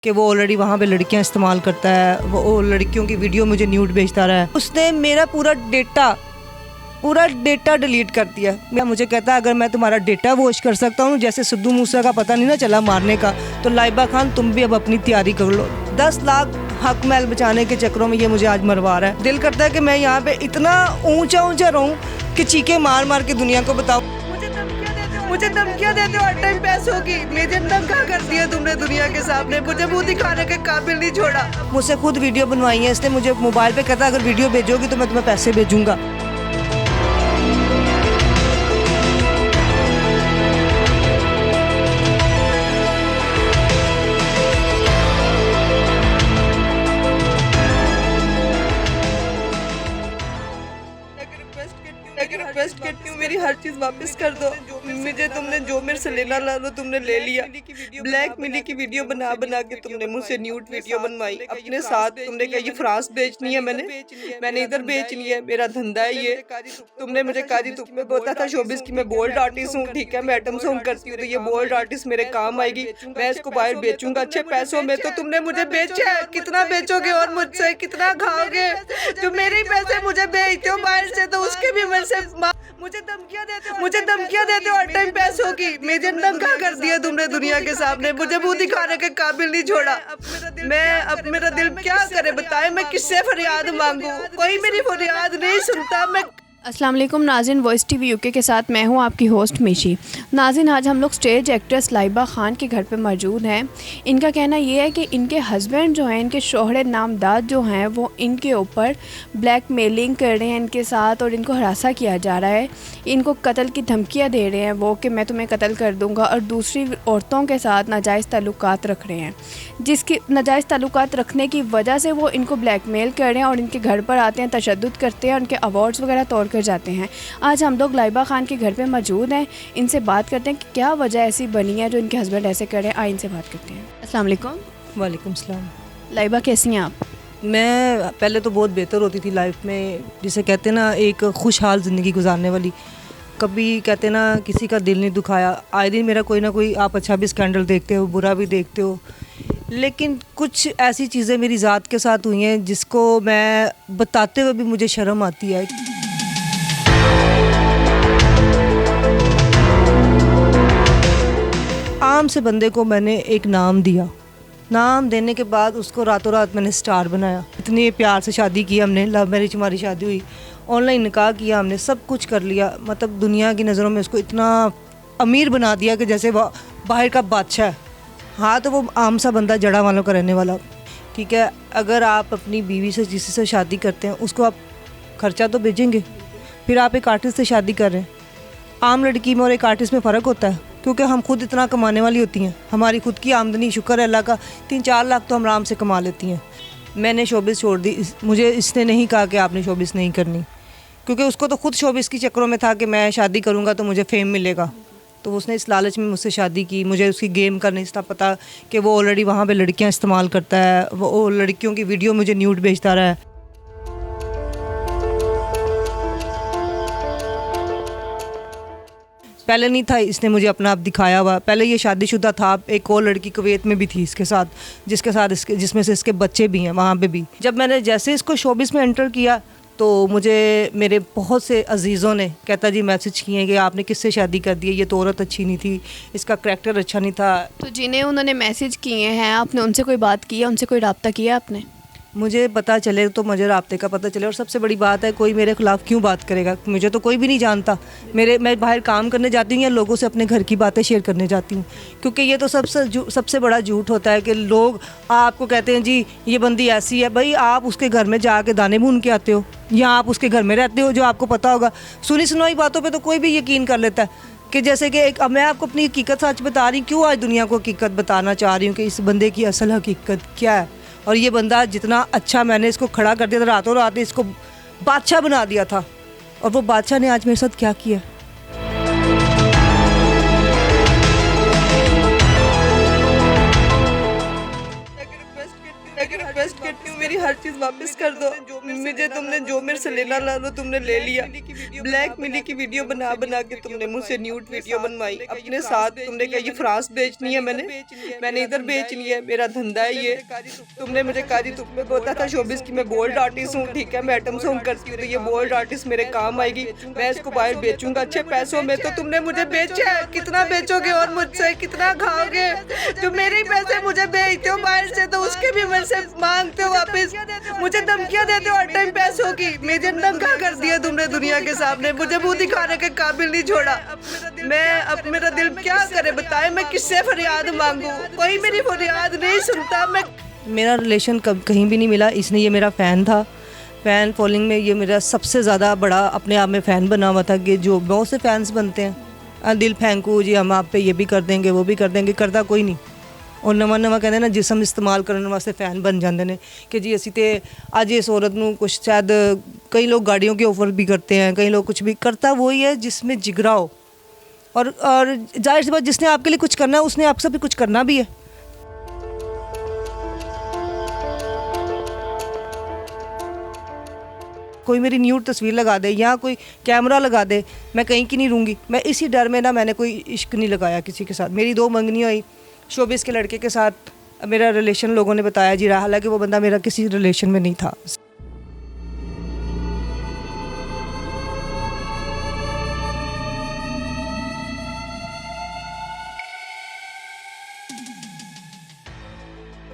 कि वो ऑलरेडी वहाँ पे लड़कियाँ इस्तेमाल करता है, वो लड़कियों की वीडियो मुझे न्यूड भेजता रहा है। उसने मेरा पूरा डेटा डिलीट कर दिया। मुझे कहता है अगर मैं तुम्हारा डेटा वॉश कर सकता हूँ, जैसे सिद्धू मूसा का पता नहीं ना चला मारने का, तो लाइबा खान तुम भी अब अपनी तैयारी कर लो। 10 लाख हक महल बचाने के चक्करों में ये मुझे आज मरवा रहा है। दिल करता है कि मैं यहाँ पे इतना ऊंचा रहूँ कि चीखे मार मार के दुनिया को बताऊँ। मुझे धमकियाँ देते हो हर टाइम पैसों की। मुझे दंगा कर दिया तुमने दुनिया के सामने, मुझे मुँह दिखाने के काबिल नहीं छोड़ा। मुझसे खुद वीडियो बनवाई है इसने, मुझे मोबाइल पे कहता अगर वीडियो भेजोगी तो मैं तुम्हें पैसे भेजूंगा। रिक्वेस्ट करती हूँ मेरी हर चीज वापस कर दो। मुझे तुमने जो मेरे से लेना ला लो तुमने ले लिया। ब्लैक मिली की वीडियो बना के तुमने मुझसे न्यूड वीडियो बनवाई अपने साथ। तुमने कहा ये फ्रांस बेचनी है, मैंने इधर बेचनी है, मेरा धंधा है ये। तुमने मुझे कहा तुम में बोलता था शोबिस की मैं बोल्ड आर्टिस्ट हूँ, ठीक है मैं एटम सॉन्ग करती हूँ तो ये बोल्ड आर्टिस्ट मेरे काम आएगी, मैं इसको बाहर बेचूंगा अच्छे पैसों में। तो तुमने मुझे बेचा है, कितना बेचोगे और मुझसे कितना खाओगे? जो मेरे ही पैसे मुझे बेचते हो बाहर से तो उसके भी मेरे से मुझे धमकियाँ देते हो हर टाइम पैसों की। मुझे दंगा कर दिया तुमने दुनिया के सामने, मुझे मुँह दिखाने के काबिल नहीं छोड़ा। अब मेरा दिल क्या करे बताए, मैं किससे फरियाद मांगू? कोई मेरी फरियाद नहीं सुनता। मैं अस्सलाम वालेकुम नाज़रीन, वॉइस टीवी यूके के साथ मैं हूं आपकी होस्ट मिशी। नाज़रीन, आज हम लोग स्टेज एक्ट्रेस लाइबा खान के घर पे मौजूद हैं। इनका कहना ये है कि इनके हस्बैंड जो हैं, इनके शोहर नामदाद जो हैं, वो इनके ऊपर ब्लैकमेलिंग कर रहे हैं इनके साथ और इनको हरासा किया जा रहा है। इनको कत्ल की धमकियाँ दे रहे हैं वो कि मैं तुम्हें कत्ल कर दूँगा, और दूसरी औरतों के साथ नाजायज़ ताल्लुकात रख रहे हैं, जिसकी नाजायज़ ताल्लुकात रखने की वजह से वो इनको ब्लैकमेल कर रहे हैं और इनके घर पर आते हैं, तशद्दुद करते हैं, उनके अवार्ड्स वगैरह तोड़ कर जाते हैं। आज हम लोग लाइबा खान के घर पे मौजूद हैं, इनसे बात करते हैं कि क्या वजह ऐसी बनी है जो इनके हस्बैंड ऐसे कर रहे हैं। इनसे बात करते हैं। अस्सलाम वालेकुम। वालेकुम सलाम। लाइबा कैसी हैं आप? मैं पहले तो बहुत बेहतर होती थी लाइफ में, जिसे कहते ना एक खुशहाल ज़िंदगी गुजारने वाली। कभी कहते ना किसी का दिल नहीं दुखाया। आए दिन मेरा कोई ना कोई आप अच्छा भी स्कैंडल देखते हो, बुरा भी देखते हो, लेकिन कुछ ऐसी चीज़ें मेरी ज़ात के साथ हुई हैं जिसको मैं बताते हुए भी मुझे शर्म आती है। आम से बंदे को मैंने एक नाम दिया, नाम देने के बाद उसको रातों रात मैंने स्टार बनाया। इतने प्यार से शादी की हमने, लव मैरिज हमारी शादी हुई, ऑनलाइन निकाह किया हमने, सब कुछ कर लिया। मतलब दुनिया की नज़रों में उसको इतना अमीर बना दिया कि जैसे वो बाहर का बादशाह है। हाँ, तो वो आम सा बंदा जड़ा वालों का रहने वाला। ठीक है, अगर आप अपनी बीवी से जिसी से शादी करते हैं उसको आप खर्चा तो भेजेंगे। फिर आप एक आर्टिस्ट से शादी कर रहे हैं। आम लड़की में और एक आर्टिस्ट में फ़र्क होता है, क्योंकि हम खुद इतना कमाने वाली होती हैं, हमारी खुद की आमदनी शुक्र है अल्लाह का 3-4 लाख तो हम आराम से कमा लेती हैं। मैंने शोबिस छोड़ दी। मुझे इसने नहीं कहा कि आपने शोबिस नहीं करनी, क्योंकि उसको तो खुद शोबिस की चक्करों में था कि मैं शादी करूँगा तो मुझे फेम मिलेगा, तो उसने इस लालच में मुझसे शादी की। मुझे उसकी गेम का नहीं था पता कि वो ऑलरेडी वहाँ पे लड़कियाँ इस्तेमाल करता है, वो लड़कियों की वीडियो मुझे न्यूड भेजता रहा है। पहले नहीं था, इसने मुझे अपना आप दिखाया हुआ। पहले ये शादीशुदा था, एक और लड़की कुवैत में भी थी इसके साथ, जिसमें से इसके बच्चे भी हैं वहाँ पे भी। जब मैंने जैसे इसको शोबिस में एंटर किया तो मुझे मेरे बहुत से अजीज़ों ने कहता जी मैसेज किए कि आपने किससे शादी कर दी है, ये तो औरत अच्छी नहीं थी, इसका करैक्टर अच्छा नहीं था। तो जिन्हें उन्होंने मैसेज किए हैं, आपने उनसे कोई बात की है, उनसे कोई रब्ता किया आपने? मुझे पता चले तो मुझे राब्ते का पता चले। और सबसे बड़ी बात है, कोई मेरे ख़िलाफ़ क्यों बात करेगा? मुझे तो कोई भी नहीं जानता। मैं बाहर काम करने जाती हूँ या लोगों से अपने घर की बातें शेयर करने जाती हूँ, क्योंकि ये तो सबसे बड़ा झूठ होता है कि लोग आपको कहते हैं जी ये बंदी ऐसी है। भाई आप उसके घर में जाके दाने भून के आते हो, या आप उसके घर में रहते हो, जो आपको पता होगा। सुनी सुनाई बातों पर तो कोई भी यकीन कर लेता है कि जैसे कि अब मैं आपको अपनी हकीकत सच बता रही हूँ। क्यों आज दुनिया को हकीकत बताना चाह रही हूँ कि इस बंदे की असल हकीकत क्या है। और ये बंदा जितना अच्छा मैंने इसको खड़ा कर दिया था, रातों रात इसको बादशाह बना दिया था, और वो बादशाह ने आज मेरे साथ क्या किया। मैं रिक्वेस्ट करती हूँ मेरी हर चीज़ वापस कर दो। मुझे तुमने जो मेरे से लेना ला लो तुमने ले लिया। ब्लैक मिली की वीडियो बना बना के तुमने मुझसे न्यूड वीडियो बनवाई अपने साथ। तुमने कहा ये फ्रांस बेचनी है, मैंने इधर बेचनी है, मेरा धंधा है ये। तुमने मुझे काजी तुम में बोला था शोबिस की मैं बोल्ड आर्टिस्ट हूँ, ठीक है, मैं एटम सॉन्ग करती हूँ तो ये बोल्ड आर्टिस्ट मेरे काम आएगी, मैं इसको बाहर बेचूंगा अच्छे पैसों में। तो तुमने मुझे बेचा है, कितना बेचोगे और मुझसे कितना खाओगे? जो मेरे ही पैसे मुझे बेचते हो बाहर से तो उसके भी मुझसे मांगते हो वापस, मुझे धमकियां देते हो हर टाइम पैसों की। मुझे नंगा कर दिया तुमने दुनिया के सामने, मुझे मुंह दिखाने के काबिल नहीं छोड़ा। मैं अब मेरा दिल क्या करे बताए, मैं किससे फरियाद मांगू? कोई मेरी फरियाद नहीं सुनता। मैं मेरा रिलेशन कहीं भी नहीं मिला। इसने ये मेरा फ़ैन था, फ़ैन फॉलोइंग में ये मेरा सबसे ज़्यादा बड़ा अपने आप में फ़ैन बना हुआ था कि जो बहुत से फैंस बनते हैं दिल फेंकू जी हम आप पे ये भी कर देंगे वो भी कर देंगे, करता कोई नहीं। और नवा नवा कहते ना जिसम इस्तेमाल करने वास्ते फ़ैन बन जाते हैं कि जी असी तो अज इस औरत नूं कुछ शायद कई लोग गाड़ियों के ऑफर भी करते हैं, कई लोग कुछ भी करता वही है जिसमें जिगरा हो। और जाहिर सी बात जिसने आपके लिए कुछ करना है उसने आपसे भी कुछ करना भी है। कोई मेरी न्यूड तस्वीर लगा दे या कोई कैमरा लगा दे, मैं कहीं की नहीं रहूँगी। मैं इसी डर में ना मैंने कोई इश्क नहीं लगाया किसी के साथ। मेरी 2 मंगनियाँ हुई शोबिस के लड़के के साथ, मेरा रिलेशन लोगों ने बताया जी रहा, हालांकि वो बंदा मेरा किसी रिलेशन में नहीं था।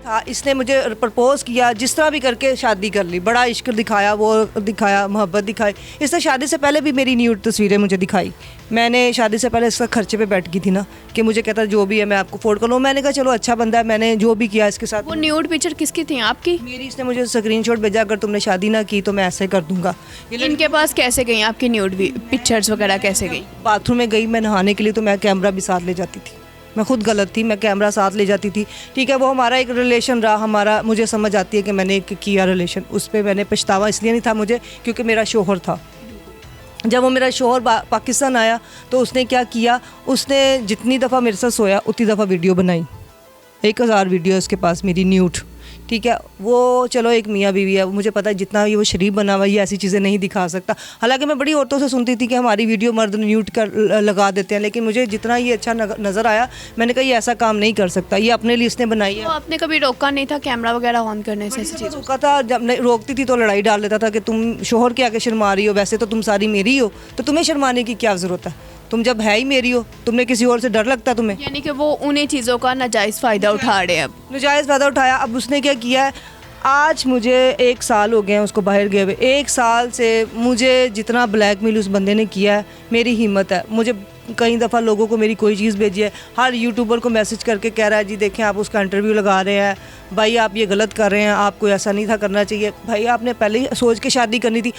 था इसने मुझे प्रपोज किया, जिस तरह भी करके शादी कर ली, बड़ा इश्क दिखाया, वो दिखाया, मोहब्बत दिखाई। इसने शादी से पहले भी मेरी न्यूड तस्वीरें मुझे दिखाई। मैंने शादी से पहले इसका खर्चे पे बैठ गई थी ना कि मुझे कहता जो भी है मैं आपको अफोर्ड कर लूँ। मैंने कहा चलो अच्छा बंदा है, मैंने जो भी किया इसके साथ। वो न्यूड पिक्चर किसकी थी, आपकी? मेरी। इसने मुझे स्क्रीनशॉट भेजा अगर तुमने शादी ना की तो मैं ऐसे कर दूंगा। इनके पास कैसे गई आपकी न्यूड पिक्चर्स वगैरह कैसे गई? बाथरूम में गई मैं नहाने के लिए तो मैं कैमरा भी साथ ले जाती थी। मैं खुद गलत थी, मैं कैमरा साथ ले जाती थी। ठीक है वो हमारा एक रिलेशन रहा, हमारा मुझे समझ आती है कि मैंने एक किया रिलेशन, उस पर मैंने पछतावा इसलिए नहीं था मुझे क्योंकि मेरा शोहर था। जब वो मेरा शोहर पाकिस्तान आया तो उसने क्या किया, उसने जितनी दफ़ा मेरे साथ सोया उतनी दफ़ा वीडियो बनाई। 1000 वीडियो उसके पास मेरी न्यूड। ठीक है वो चलो एक मियाँ बीवी है, मुझे पता है जितना ये वो शरीफ बना हुआ ये ऐसी चीज़ें नहीं दिखा सकता। हालांकि मैं बड़ी औरतों से सुनती थी कि हमारी वीडियो मर्द न्यूड कर लगा देते हैं, लेकिन मुझे जितना ये अच्छा नज़र आया मैंने कहा ये ऐसा काम नहीं कर सकता, ये अपने लिए इसने बनाई है। तो आपने कभी रोका नहीं था कैमरा वगैरह ऑन करने से? ऐसी चीज़ रोका था, जब रोकती थी तो लड़ाई डाल देता था कि तुम शोहर के आगे शर्मा रही हो, वैसे तो तुम सारी मेरी हो तो तुम्हें शर्माने की क्या ज़रूरत है, तुम जब है ही मेरी हो, तुमने किसी और से डर लगता तुम्हें? यानी कि वो उन्हीं चीज़ों का नाजायज़ फ़ायदा उठा रहे हैं। अब नाजायज़ फ़ायदा उठाया। अब उसने क्या किया है, आज मुझे 1 साल हो गए हैं उसको बाहर गए हुए। 1 साल से मुझे जितना ब्लैकमेल उस बंदे ने किया है, मेरी हिम्मत है। मुझे कई दफ़ा लोगों को मेरी कोई चीज़ भेजी है, हर यूट्यूबर को मैसेज करके कह रहा है जी देखें आप उसका इंटरव्यू लगा रहे हैं, भाई आप ये गलत कर रहे हैं, आपको ऐसा नहीं था करना चाहिए, भाई आपने पहले ही सोच के शादी करनी थी।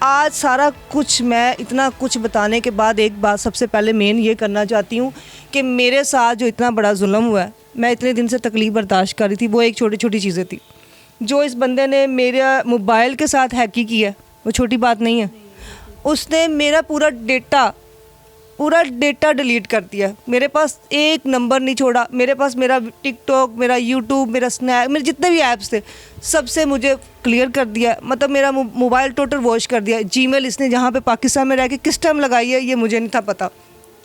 आज सारा कुछ मैं इतना कुछ बताने के बाद एक बात सबसे पहले मेन ये करना चाहती हूँ कि मेरे साथ जो इतना बड़ा जुल्म हुआ है, मैं इतने दिन से तकलीफ़ बर्दाश्त कर रही थी, वो एक छोटी छोटी चीज़ें थी। जो इस बंदे ने मेरा मोबाइल के साथ हैकी किया वो छोटी बात नहीं है। उसने मेरा पूरा डेटा डिलीट कर दिया, मेरे पास एक नंबर नहीं छोड़ा, मेरे पास मेरा टिकटॉक, मेरा यूट्यूब, मेरा स्नैप, मेरे जितने भी ऐप्स थे सबसे मुझे क्लियर कर दिया। मतलब मेरा मोबाइल टोटल वॉश कर दिया। जीमेल इसने जहाँ पे पाकिस्तान में रह के किस टाइम लगाई है ये मुझे नहीं था पता।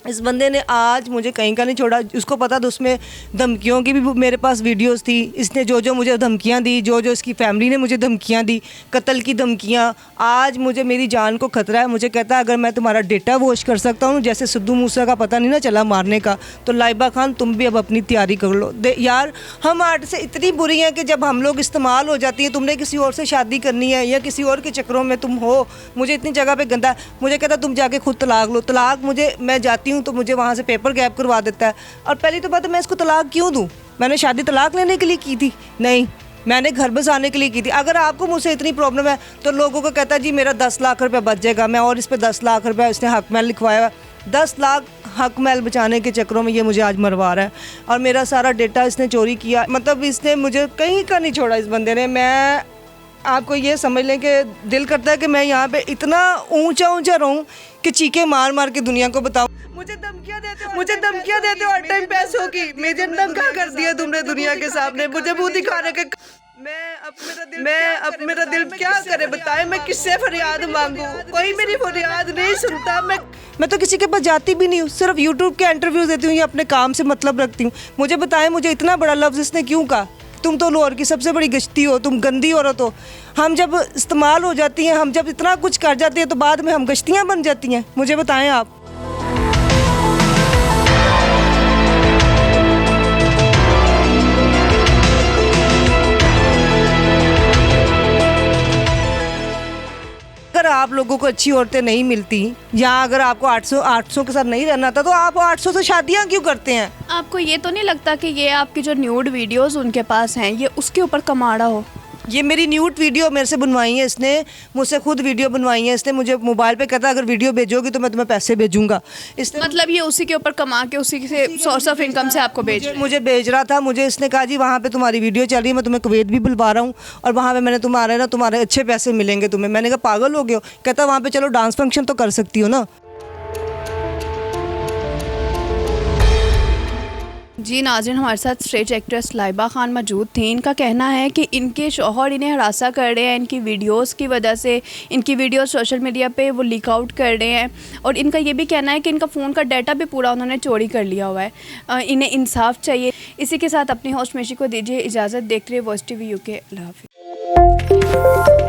इस बंदे ने आज मुझे कहीं का नहीं छोड़ा। उसको पता था उसमें धमकियों की भी मेरे पास वीडियोस थी। इसने जो जो मुझे धमकियां दी, जो जो इसकी फैमिली ने मुझे धमकियां दी, कत्ल की धमकियां, आज मुझे मेरी जान को खतरा है। मुझे कहता है अगर मैं तुम्हारा डेटा वॉश कर सकता हूँ, जैसे सिद्धू मूसा का पता नहीं ना चला मारने का, तो लाइबा खान तुम भी अब अपनी तैयारी कर लो। यार हम आर्ट से इतनी बुरी हैं कि जब हम लोग इस्तेमाल हो जाती है, तुमने किसी और से शादी करनी है या किसी और के चक्करों में तुम हो, मुझे इतनी जगह पर गंदा, मुझे कहता तुम जाके खुद तलाक लो। तलाक मुझे, मैं जाती हूँ तो मुझे वहाँ से पेपर गैप करवा देता है। और पहली तो बात है मैं इसको तलाक क्यों दूँ? मैंने शादी तलाक लेने के लिए की थी? नहीं, मैंने घर बसाने के लिए की थी। अगर आपको मुझसे इतनी प्रॉब्लम है तो लोगों को कहता है जी मेरा 10 लाख रुपया बच जाएगा, मैं और इस पे 10 लाख रुपया इसने हक महल लिखवाया। 10 लाख हक महल बचाने के चक्करों में ये मुझे आज मरवा रहा है और मेरा सारा डेटा इसने चोरी किया। मतलब इसने मुझे कहीं का नहीं छोड़ा इस बंदे ने। मैं आपको ये समझ लें कि दिल करता है कि मैं यहाँ पे इतना ऊंचा ऊंचा रहूँ कि चीखे मार मार के दुनिया को बताऊँ। मुझे धमकियाँ देते हो हर टाइम पैसों की। मुझे नंगा कर दिया तुमने दुनिया के सामने, मुझे मुँह दिखाने के। अब मेरा दिल क्या करे बताए, मैं किससे फरियाद मांगू? कोई मेरी फरियाद नहीं सुनता। मैं तो किसी के पास जाती भी नहीं हूँ, सिर्फ यूट्यूब के इंटरव्यूज देती हूँ या अपने काम से मतलब रखती हूँ। मुझे बताएं, मुझे इतना बड़ा लफ्ज़ इसने क्यों कहा? तुम तो लाहौर की सबसे बड़ी गश्ती हो, तुम गंदी औरत हो। हम जब इस्तेमाल हो जाती हैं, हम जब इतना कुछ कर जाते हैं तो बाद में हम गश्तियाँ बन जाती हैं। मुझे बताएं आप। अगर आप लोगों को अच्छी औरतें नहीं मिलती या अगर आपको 800 के साथ नहीं रहना था तो आप 800 से शादियां क्यों करते हैं? आपको ये तो नहीं लगता कि ये आपकी जो न्यूड वीडियोस उनके पास हैं ये उसके ऊपर कमाड़ा हो? ये मेरी न्यूड वीडियो मेरे से बनवाई है इसने, मुझसे खुद वीडियो बनवाई है इसने। मुझे मोबाइल पे कहता अगर वीडियो भेजोगी तो मैं तुम्हें पैसे भेजूंगा। इसने मतलब ये उसी के ऊपर कमा के उसी से सोर्स ऑफ इनकम से आपको भेज रहा है? मुझे भेज रहा था। मुझे इसने कहा जी वहाँ पे तुम्हारी वीडियो चल रही है, मैं तुम्हें कुवैत भी बुलवा रहा हूँ और वहाँ पे मैंने तुम्हारे अच्छे पैसे मिलेंगे तुम्हें। मैंने कहा पागल हो गए हो? कहता वहाँ पे चलो डांस फंक्शन तो कर सकती हो ना। जी नाज़रीन, हमारे साथ स्टेज एक्ट्रेस लाइबा खान मौजूद थी। इनका कहना है कि इनके शौहर इन्हें हरासा कर रहे हैं इनकी वीडियोस की वजह से। इनकी वीडियोस सोशल मीडिया पे वो लीक आउट कर रहे हैं और इनका ये भी कहना है कि इनका फ़ोन का डाटा भी पूरा उन्होंने चोरी कर लिया हुआ है। इन्हें इंसाफ चाहिए। इसी के साथ अपनी होस्ट मिशी को दीजिए इजाज़त। देखते रहिए वॉइस TV UK। अल्लाह हाफ़िज़।